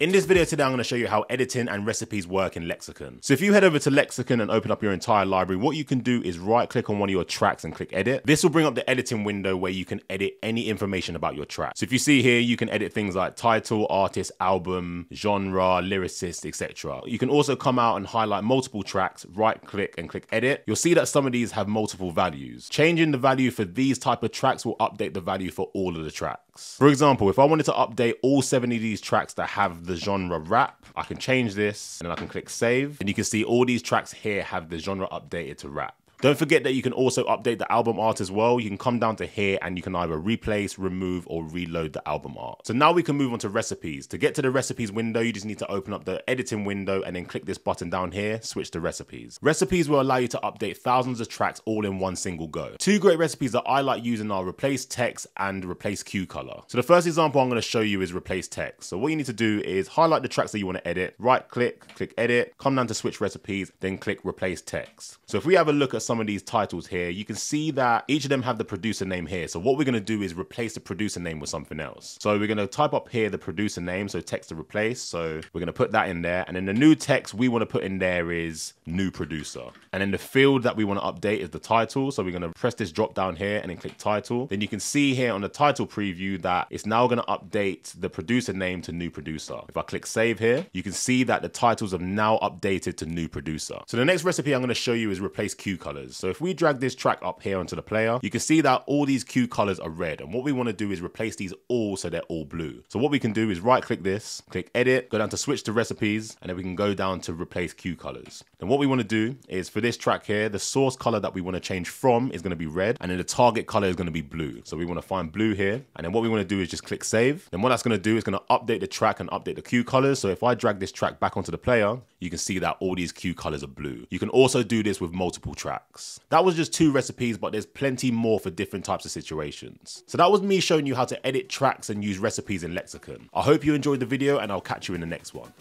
In this video today, I'm going to show you how editing and recipes work in Lexicon. So if you head over to Lexicon and open up your entire library, what you can do is right click on one of your tracks and click edit. This will bring up the editing window where you can edit any information about your track. So if you see here, you can edit things like title, artist, album, genre, lyricist, etc. You can also come out and highlight multiple tracks, right click and click edit. You'll see that some of these have multiple values. Changing the value for these type of tracks will update the value for all of the tracks. For example, if I wanted to update all 7 of these tracks that have the genre rap, I can change this and then I can click save, and you can see all these tracks here have the genre updated to rap. Don't forget that you can also update the album art as well. You can come down to here and you can either replace, remove, or reload the album art. So now we can move on to recipes. To get to the recipes window, you just need to open up the editing window and then click this button down here, switch to recipes. Recipes will allow you to update thousands of tracks all in one single go. Two great recipes that I like using are replace text and replace cue color. So the first example I'm going to show you is replace text. So what you need to do is highlight the tracks that you want to edit, right click, click edit, come down to switch recipes, then click replace text. So if we have a look at some of these titles here, you can see that each of them have the producer name here. So what we're going to do is replace the producer name with something else. So we're going to type up here the producer name, so text to replace. So we're going to put that in there, and then the new text we want to put in there is new producer. And then the field that we want to update is the title. So we're going to press this drop down here and then click title. Then you can see here on the title preview that it's now going to update the producer name to new producer. If I click save here, you can see that the titles have now updated to new producer. So the next recipe I'm going to show you is replace cue colors. So if we drag this track up here onto the player, you can see that all these cue colors are red. And what we want to do is replace these all so they're all blue. So what we can do is right click this, click edit, go down to switch to recipes, and then we can go down to replace cue colors. And what we want to do is for this track here, the source color that we want to change from is going to be red, and then the target color is going to be blue. So we want to find blue here. And then what we want to do is just click save. Then what that's going to do is going to update the track and update the cue colors. So if I drag this track back onto the player, you can see that all these cue colors are blue. You can also do this with multiple tracks. That was just 2 recipes, but there's plenty more for different types of situations. So that was me showing you how to edit tracks and use recipes in Lexicon. I hope you enjoyed the video, and I'll catch you in the next one.